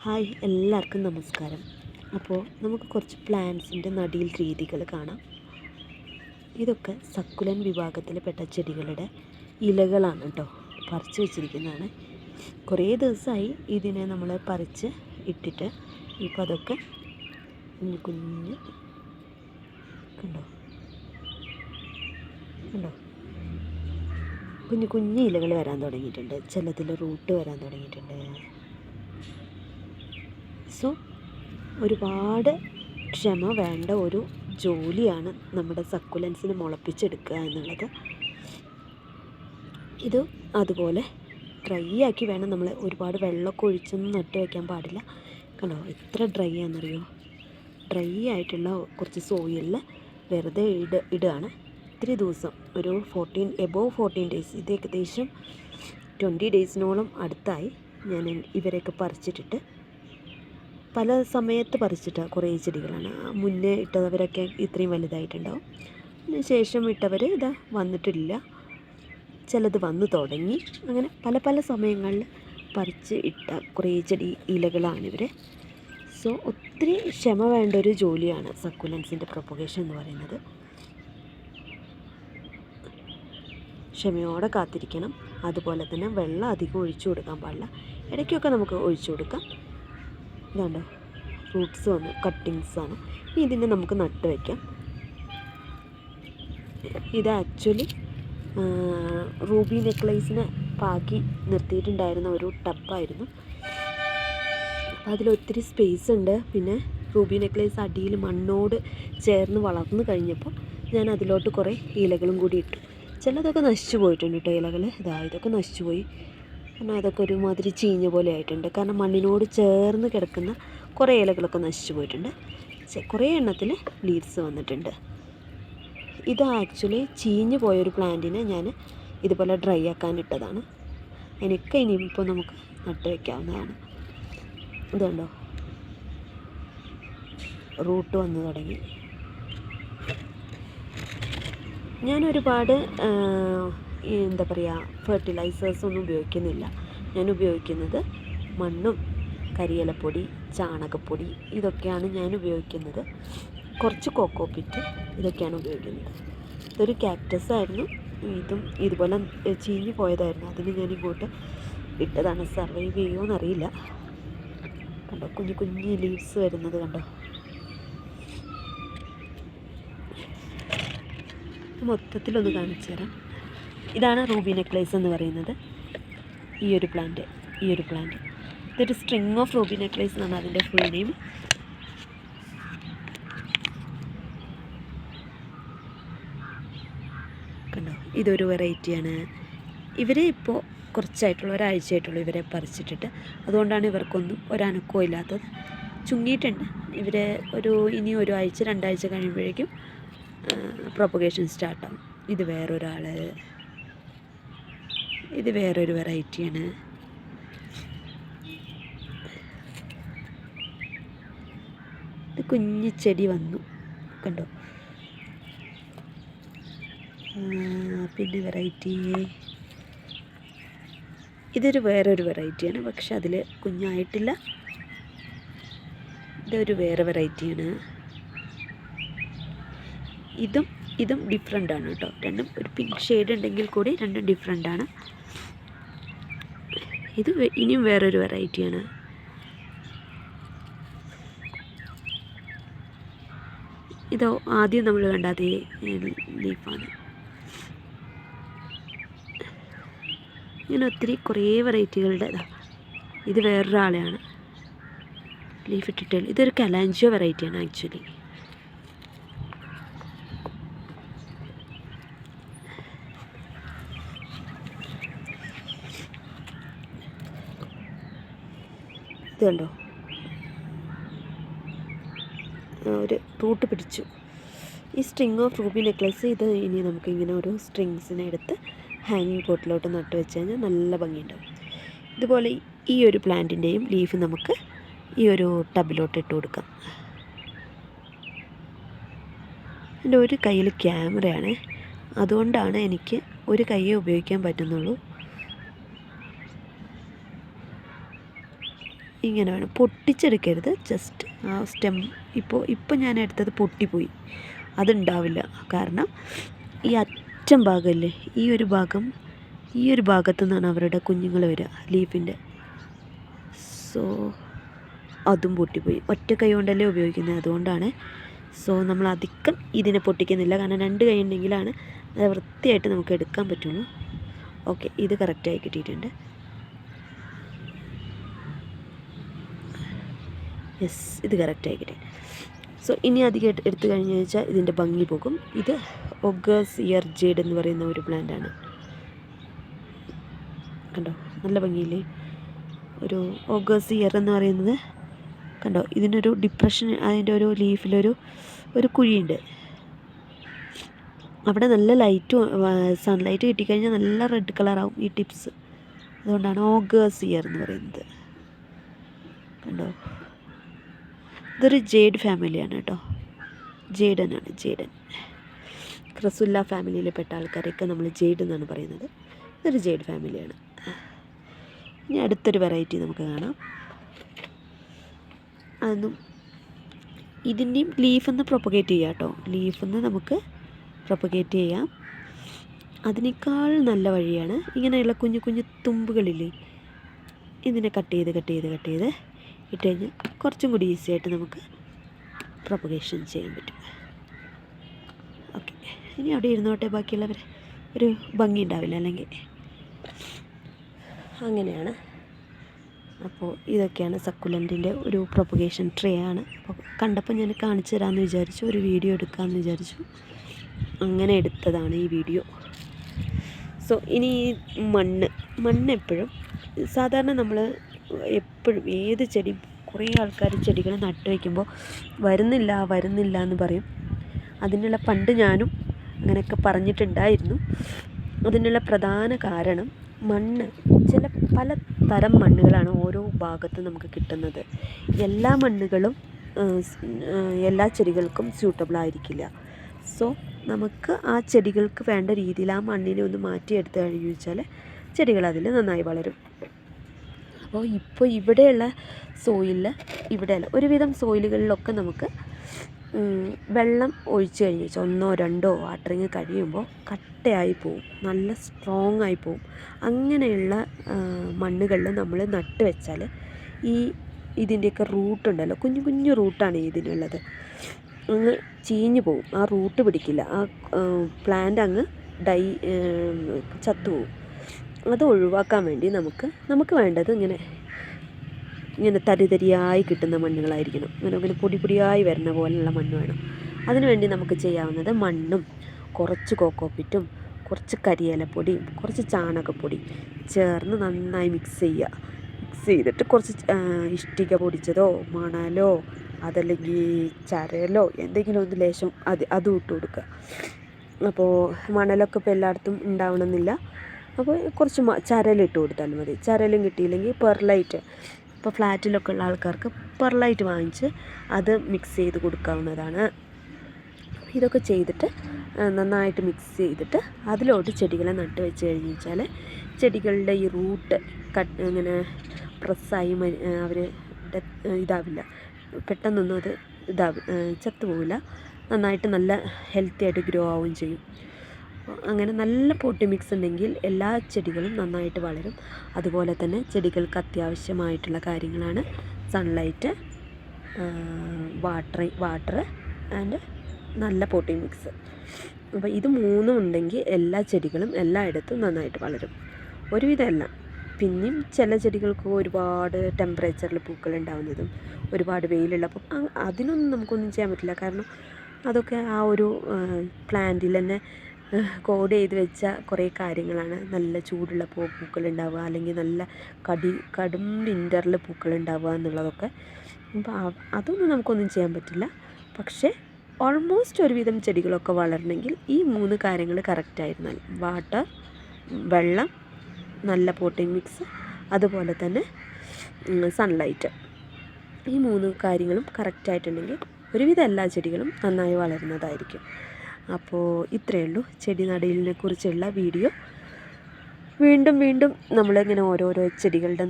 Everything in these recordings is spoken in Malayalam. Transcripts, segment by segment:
ഹായ്, എല്ലാവർക്കും നമസ്കാരം. അപ്പോൾ നമുക്ക് കുറച്ച് പ്ലാന്റ്സിൻ്റെ നടീൽ രീതികൾ കാണാം. ഇതൊക്കെ സക്കുലൻ വിഭാഗത്തിൽപ്പെട്ട ചെടികളുടെ ഇലകളാണ് കേട്ടോ, പറിച്ച് വെച്ചിരിക്കുന്നതാണ്. കുറേ ദിവസമായി ഇതിനെ നമ്മൾ പറിച്ച് ഇട്ടിട്ട്. ഇപ്പോൾ അതൊക്കെ കുഞ്ഞു കുഞ്ഞ് കണ്ടോ കണ്ടോ കുഞ്ഞു കുഞ്ഞു ഇലകൾ വരാൻ തുടങ്ങിയിട്ടുണ്ട്. ചിലതിൽ റൂട്ട് വരാൻ തുടങ്ങിയിട്ടുണ്ട്. സോ ഒരുപാട് ക്ഷമ വേണ്ട ഒരു ജോലിയാണ് നമ്മുടെ സക്കുലൻസിനെ മുളപ്പിച്ചെടുക്കുക എന്നുള്ളത്. ഇത് അതുപോലെ ഡ്രൈ ആക്കി വേണം നമ്മൾ. ഒരുപാട് വെള്ളമൊക്കെ ഒഴിച്ചൊന്നും നട്ട് വയ്ക്കാൻ പാടില്ല. കണ്ടോ എത്ര ഡ്രൈ ആണെന്നറിയോ? ഡ്രൈ ആയിട്ടുള്ള കുറച്ച് സോയിലിൽ വെറുതെ ഇടുകയാണ്. ഇത്തിരി ദിവസം ഒരു 14 ഡേയ്സ്, ഇത് ഏകദേശം 20 ഡേയ്സിനോളം അടുത്തായി ഞാൻ ഇവരെയൊക്കെ പറിച്ചിട്ടിട്ട്. പല സമയത്ത് പറിച്ചിട്ട കുറേ ചെടികളാണ്. മുന്നേ ഇട്ടവരൊക്കെ ഇത്രയും വലുതായിട്ടുണ്ടാവും. അതിന് ശേഷം ഇട്ടവർ ഇതാ വന്നിട്ടില്ല, ചിലത് വന്നു തുടങ്ങി. അങ്ങനെ പല പല സമയങ്ങളിൽ പറിച്ച് ഇട്ട കുറേ ചെടി ഇലകളാണിവർ. സോ ഒത്തിരി ക്ഷമ വേണ്ട ഒരു ജോലിയാണ് സക്കുലൻസിൻ്റെ പ്രൊപ്പഗേഷൻ എന്ന് പറയുന്നത്. ക്ഷമയോടെ കാത്തിരിക്കണം. അതുപോലെ തന്നെ വെള്ളം അധികം ഒഴിച്ചു കൊടുക്കാൻ പാടില്ല. ഇടയ്ക്കൊക്കെ നമുക്ക് ഒഴിച്ചു കൊടുക്കാം. ഇതാണ്ടോ റൂട്ട്സ് വന്നു, കട്ടിങ്സാണ്. ഇനി ഇതിനെ നമുക്ക് നട്ട് വയ്ക്കാം. ഇത് ആക്ച്വലി റൂബി നെക്ലേസിനെ പാകി നിർത്തിയിട്ടുണ്ടായിരുന്ന ഒരു ടബായിരുന്നു. അപ്പോൾ അതിലൊത്തിരി സ്പേസ് ഉണ്ട്. പിന്നെ റൂബി നെക്ലേസ് അടിയിൽ മണ്ണോട് ചേർന്ന് വളർന്നു കഴിഞ്ഞപ്പോൾ ഞാൻ അതിലോട്ട് കുറേ ഇലകളും കൂടി ഇട്ടു. ചിലതൊക്കെ നശിച്ചു പോയിട്ടുണ്ട് കേട്ടോ ഇലകൾ. ഇതൊക്കെ നശിച്ചു പോയി. കാരണം അതൊക്കെ ഒരുമാതിരി ചീഞ്ഞ പോലെ ആയിട്ടുണ്ട്. കാരണം മണ്ണിനോട് ചേർന്ന് കിടക്കുന്ന കുറേ ഇലകളൊക്കെ നശിച്ചു പോയിട്ടുണ്ട്. കുറേ എണ്ണത്തിൽ ലീവ്സ് വന്നിട്ടുണ്ട്. ഇത് ആക്ച്വലി ചീഞ്ഞു പോയൊരു പ്ലാന്റിനെ ഞാൻ ഇതുപോലെ ഡ്രൈ ആക്കാൻ ഇട്ടതാണ്. അതിനൊക്കെ ഇനിയിപ്പോൾ നമുക്ക് നട്ട് വയ്ക്കാവുന്നതാണ്. ഇതുണ്ടോ റൂട്ട് വന്നു തുടങ്ങി. ഞാൻ ഒരുപാട് എന്താ പറയുക, ഫെർട്ടിലൈസേഴ്സൊന്നും ഉപയോഗിക്കുന്നില്ല. ഞാൻ ഉപയോഗിക്കുന്നത് മണ്ണും കരിയിലപ്പൊടി, ചാണകപ്പൊടി, ഇതൊക്കെയാണ് ഞാൻ ഉപയോഗിക്കുന്നത്. കുറച്ച് കോക്കോപിറ്റ്, ഇതൊക്കെയാണ് ഉപയോഗിക്കുന്നത്. ഇതൊരു കാക്ടസ് ആയിരുന്നു. ഇതും ഇതുപോലെ ചീഞ്ഞു പോയതായിരുന്നു. അതിന് ഞാൻ ഇങ്ങോട്ട് ഇട്ടതാണ്. സർവൈവ് ചെയ്യുമോയെന്നറിയില്ല. കണ്ടോ കുഞ്ഞു കുഞ്ഞു ലീവ്സ് വരുന്നത് കണ്ടോ. മൊത്തത്തിലൊന്ന് കാണിച്ചു തരാം. ഇതാണ് റൂബി നെക്ലേസ് എന്ന് പറയുന്നത്. ഈ ഒരു പ്ലാന്റ് ഇതൊരു സ്ട്രിങ് ഓഫ് റൂബി നെക്ലേസ് എന്നാണ് അതിൻ്റെ ഫുൾ നെയിം. കണ്ടോ ഇതൊരു വെറൈറ്റിയാണ്. ഇവരെ ഇപ്പോൾ കുറച്ചായിട്ടുള്ളൂ, ഒരാഴ്ചയായിട്ടുള്ളൂ ഇവരെ പറിച്ചിട്ടിട്ട്. അതുകൊണ്ടാണ് ഇവർക്കൊന്നും ഒരനക്കവും ഇല്ലാത്തത്. ചുങ്ങിയിട്ടുണ്ട്. ഇവരെ ഇനി ഒരാഴ്ച 2 ആഴ്ച കഴിയുമ്പോഴേക്കും പ്രൊപ്പഗേഷൻ സ്റ്റാർട്ടാവും. ഇത് വേറൊരു വെറൈറ്റിയാണ്. ഇത് കുഞ്ഞു ചെടി വന്നു കണ്ടോ. പിന്നെ വെറൈറ്റി വേറൊരു വെറൈറ്റിയാണ്. പക്ഷെ അതിൽ കുഞ്ഞായിട്ടില്ല. ഇതൊരു വേറെ വെറൈറ്റിയാണ്. ഇതും ഡിഫറെൻ്റാണ് കേട്ടോ. രണ്ടും ഒരു പിങ്ക് ഷെയ്ഡ് ഉണ്ടെങ്കിൽ കൂടി രണ്ടും ഡിഫറെൻ്റാണ്. ഇത് ഇനിയും വേറൊരു വെറൈറ്റിയാണ്. ഇതോ ആദ്യം നമ്മൾ കണ്ട അതേ ലീഫാണ്. ഇങ്ങനെ കുറേ വെറൈറ്റികളുടെ ഇത് വേറൊരാളെയാണ് ലീഫ് ഇട്ടിട്ട്. ഇതൊരു കലാഞ്ചിയോ വെറൈറ്റിയാണ് ആക്ച്വലി. ഇത് കണ്ടോ ഒരു റൂട്ട് പിടിച്ചു. ഈ സ്ട്രിങ് ഓഫ് റൂബി നെക്ലേസ് ഇത് ഇനി നമുക്കിങ്ങനെ ഒരു സ്ട്രിങ്സിനെ എടുത്ത് ഹാങ്ങിങ് പോട്ടിലോട്ട് നട്ട് വെച്ച് കഴിഞ്ഞാൽ നല്ല ഭംഗിയുണ്ടാവും. ഇതുപോലെ ഈ ഒരു പ്ലാന്റിൻ്റെയും ലീഫ് നമുക്ക് ഈ ഒരു ടബിലോട്ട് ഇട്ട് കൊടുക്കാം. എൻ്റെ ഒരു കയ്യിൽ ക്യാമറയാണ്, അതുകൊണ്ടാണ് എനിക്ക് ഒരു കയ്യേ ഉപയോഗിക്കാൻ പറ്റുന്നുള്ളൂ. ഇങ്ങനെ വേണം, പൊട്ടിച്ചെടുക്കരുത്. ജസ്റ്റ് ആ ഇപ്പോൾ ഞാൻ എടുത്തത് പൊട്ടിപ്പോയി, അതുണ്ടാവില്ല. കാരണം ഈ അറ്റം ഭാഗമല്ലേ, ഈ ഒരു ഭാഗത്തു നിന്നാണ് അവരുടെ കുഞ്ഞുങ്ങൾ വരിക ലീഫിൻ്റെ. സോ അതും പൊട്ടിപ്പോയി. ഒറ്റ കൈ കൊണ്ടല്ലേ ഉപയോഗിക്കുന്നത്, അതുകൊണ്ടാണ്. സോ നമ്മൾ അധികം ഇതിനെ പൊട്ടിക്കുന്നില്ല, കാരണം 2 കൈ ഉണ്ടെങ്കിലാണ് അത് വൃത്തിയായിട്ട് നമുക്ക് എടുക്കാൻ പറ്റുള്ളൂ. ഓക്കെ, ഇത് കറക്റ്റായി കിട്ടിയിട്ടുണ്ട്. യെസ്, ഇത് കറക്റ്റായി കിട്ടി. സോ ഇനി അധികം എടുത്തു കഴിഞ്ഞു വെച്ചാൽ ഇതിൻ്റെ ഭംഗി പോകും. ഇത് ഒഗേഴ്സ് ഇയർ ജേഡ് എന്ന് പറയുന്ന ഒരു പ്ലാന്റാണ്. കണ്ടോ, നല്ല ഭംഗിയില്ലേ? ഒരു ഒഗേഴ്സ് ഇയർ എന്ന് പറയുന്നത് കണ്ടോ, ഇതിനൊരു ഡിപ്രഷൻ, അതിൻ്റെ ഒരു ലീഫിലൊരു കുഴിയുണ്ട്. അവിടെ നല്ല സൺലൈറ്റ് കിട്ടിക്കഴിഞ്ഞാൽ നല്ല റെഡ് കളറാവും ഈ ടിപ്സ്. അതുകൊണ്ടാണ് ഓഗേഴ്സ് ഇയർ എന്ന് പറയുന്നത്. കണ്ടോ, ഇതൊരു ജേഡ് ഫാമിലിയാണ് കേട്ടോ. ജേഡൻ. ക്രസുല്ല ഫാമിലിയിൽ പെട്ട ആൾക്കാരൊക്കെ നമ്മൾ ജേഡ് എന്നാണ് പറയുന്നത്. ഇതൊരു ജേഡ് ഫാമിലിയാണ്. ഇനി അടുത്തൊരു വെറൈറ്റി നമുക്ക് കാണാം. അതൊന്നും ഇതിൻ്റെയും ലീഫൊന്ന് പ്രൊപ്പഗേറ്റ് ചെയ്യാം കേട്ടോ. ലീഫൊന്ന് നമുക്ക് പ്രൊപ്പഗേറ്റ് ചെയ്യാം. അതിനേക്കാൾ നല്ല വഴിയാണ് ഇങ്ങനെയുള്ള കുഞ്ഞു കുഞ്ഞു തുമ്പുകളില്ലേ, ഇതിനെ കട്ട് ചെയ്ത് ഇട്ട് കഴിഞ്ഞാൽ കുറച്ചും കൂടി ഈസി ആയിട്ട് നമുക്ക് പ്രൊപ്പഗേഷൻ ചെയ്യാൻ പറ്റും. ഓക്കെ, ഇനി അവിടെ ഇരുന്നോട്ടെ, ബാക്കിയുള്ളവർ ഒരു ഭംഗി ഉണ്ടാവില്ല അല്ലെങ്കിൽ. അങ്ങനെയാണ്. അപ്പോൾ ഇതൊക്കെയാണ് സക്കുലൻറ്റിൻ്റെ ഒരു പ്രൊപ്പഗേഷൻ ട്രേ ആണ്. അപ്പോൾ കണ്ടപ്പോൾ ഞാൻ കാണിച്ചു തരാമെന്ന് വിചാരിച്ചു, ഒരു വീഡിയോ എടുക്കാമെന്ന് വിചാരിച്ചു, അങ്ങനെ എടുത്തതാണ് ഈ വീഡിയോ. സോ ഇനി മണ്ണ് എപ്പോഴും സാധാരണ നമ്മൾ എപ്പോഴും ഏത് ചെടി, കുറേ ആൾക്കാർ ചെടികൾ നട്ടു വയ്ക്കുമ്പോൾ വരുന്നില്ല എന്ന് പറയും. അതിനുള്ള പണ്ട് ഞാനും അങ്ങനെയൊക്കെ പറഞ്ഞിട്ടുണ്ടായിരുന്നു. അതിനുള്ള പ്രധാന കാരണം പല തരം മണ്ണുകളാണ് ഓരോ ഭാഗത്തും നമുക്ക് കിട്ടുന്നത്. എല്ലാ മണ്ണുകളും എല്ലാ ചെടികൾക്കും സ്യൂട്ടബിൾ ആയിരിക്കില്ല. സോ നമുക്ക് ആ ചെടികൾക്ക് വേണ്ട രീതിയിൽ ആ മണ്ണിനെ ഒന്ന് മാറ്റിയെടുത്ത് കഴിഞ്ഞു വെച്ചാൽ ചെടികൾ അതിൽ നന്നായി വളരും. അപ്പോൾ ഇവിടെയുള്ള ഇവിടെയല്ല, ഒരുവിധം സോയിലുകളിലൊക്കെ നമുക്ക് വെള്ളം ഒഴിച്ച് കഴിഞ്ഞ് വെച്ചാൽ 1 or 2 വാട്ടറിങ് കഴിയുമ്പോൾ കട്ടയായി പോവും, നല്ല സ്ട്രോങ് ആയി പോവും. അങ്ങനെയുള്ള മണ്ണുകളിൽ നമ്മൾ നട്ട് വെച്ചാൽ ഇതിൻ്റെയൊക്കെ റൂട്ടുണ്ടല്ലോ, കുഞ്ഞു കുഞ്ഞു റൂട്ടാണ് ഇതിനുള്ളത്, അങ്ങ് ചീഞ്ഞു പോവും. ആ റൂട്ട് പിടിക്കില്ല, ആ പ്ലാന്റ് അങ്ങ് ചത്തുപോവും. അത് ഒഴിവാക്കാൻ വേണ്ടി നമുക്ക് വേണ്ടത് ഇങ്ങനെ തരിതരിയായി കിട്ടുന്ന മണ്ണുകളായിരിക്കണം. അങ്ങനെ പൊടിയായി വരുന്ന പോലെയുള്ള മണ്ണ് വേണം. അതിനുവേണ്ടി നമുക്ക് ചെയ്യാവുന്നത് മണ്ണും കുറച്ച് കോക്കോപ്പിറ്റും കുറച്ച് കരിയിലപ്പൊടിയും കുറച്ച് ചാണകപ്പൊടി ചേർന്ന് നന്നായി മിക്സ് ചെയ്തിട്ട് കുറച്ച് ഇഷ്ടിക പൊടിച്ചതോ മണലോ അതല്ലെങ്കിൽ ചരലോ എന്തെങ്കിലും ഒന്ന് ലേശം അതും ഇട്ട് കൊടുക്കുക. അപ്പോൾ മണലൊക്കെ ഇപ്പോൾ എല്ലായിടത്തും ഉണ്ടാവണമെന്നില്ല. അപ്പോൾ കുറച്ച് ചരലിട്ട് കൊടുത്താലും മതി. ചരലും കിട്ടിയില്ലെങ്കിൽ പെർലൈറ്റ്, ഇപ്പോൾ ഫ്ലാറ്റിലൊക്കെ ഉള്ള ആൾക്കാർക്ക് പെർലൈറ്റ് വാങ്ങിച്ച് അത് മിക്സ് ചെയ്ത് കൊടുക്കാവുന്നതാണ്. ഇതൊക്കെ ചെയ്തിട്ട് നന്നായിട്ട് മിക്സ് ചെയ്തിട്ട് അതിലോട്ട് ചെടികളെ നട്ട് വെച്ച് കഴിഞ്ഞ് വെച്ചാൽ ചെടികളുടെ ഈ റൂട്ട് ഇങ്ങനെ പ്രസ്സായി അവർ ഇതാവില്ല, പെട്ടെന്നൊന്നും അത് ചത്തുപോവില്ല. നന്നായിട്ട് നല്ല ഹെൽത്തി ആയിട്ട് ഗ്രോ ആവുകയും ചെയ്യും. അങ്ങനെ നല്ല പോട്ടി മിക്സ് ഉണ്ടെങ്കിൽ എല്ലാ ചെടികളും നന്നായിട്ട് വളരും. അതുപോലെ തന്നെ ചെടികൾക്ക് അത്യാവശ്യമായിട്ടുള്ള കാര്യങ്ങളാണ് സൺലൈറ്റ്, വാട്ടർ ആൻഡ് നല്ല പോട്ടി മിക്സ്. അപ്പോൾ ഇത് 3 ഉണ്ടെങ്കിൽ എല്ലാ ചെടികളും എല്ലായിടത്തും നന്നായിട്ട് വളരും. ഒരുവിധം എല്ലാം. പിന്നെയും ചില ചെടികൾക്ക് ഒരുപാട് ടെമ്പറേച്ചറിൽ പൂക്കൾ ഉണ്ടാകുന്നതും ഒരുപാട് വെയിലുള്ളപ്പോൾ അതിനൊന്നും നമുക്കൊന്നും ചെയ്യാൻ പറ്റില്ല. കാരണം അതൊക്കെ ആ ഒരു പ്ലാന്റിൽ തന്നെ കോഡ് ചെയ്ത് വെച്ച കുറേ കാര്യങ്ങളാണ്. നല്ല ചൂടുള്ള പൂക്കൾ ഉണ്ടാവുക, അല്ലെങ്കിൽ നല്ല കടും വിൻ്ററിൽ പൂക്കൾ ഉണ്ടാവുക എന്നുള്ളതൊക്കെ. അപ്പോൾ അതൊന്നും നമുക്കൊന്നും ചെയ്യാൻ പറ്റില്ല. പക്ഷേ ഓൾമോസ്റ്റ് ഒരുവിധം ചെടികളൊക്കെ വളരണമെങ്കിൽ ഈ 3 കാര്യങ്ങൾ കറക്റ്റായിരുന്നാൽ, വാട്ടർ, വെള്ളം, നല്ല പോട്ടിംഗ് മിക്സ്, അതുപോലെ തന്നെ സൺലൈറ്റ്, ഈ 3 കാര്യങ്ങളും കറക്റ്റായിട്ടുണ്ടെങ്കിൽ ഒരുവിധം എല്ലാ ചെടികളും നന്നായി വളരുന്നതായിരിക്കും. അപ്പോൾ ഇത്രയേ ഉള്ളൂ ചെടി നടീലിനെ കുറിച്ചുള്ള വീഡിയോ. വീണ്ടും വീണ്ടും നമ്മളിങ്ങനെ ഓരോരോ ചെടികളുടെ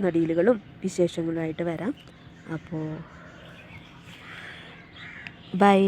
നടീലുകളും വിശേഷങ്ങളുമായിട്ട് വരാം. അപ്പോൾ ബൈ.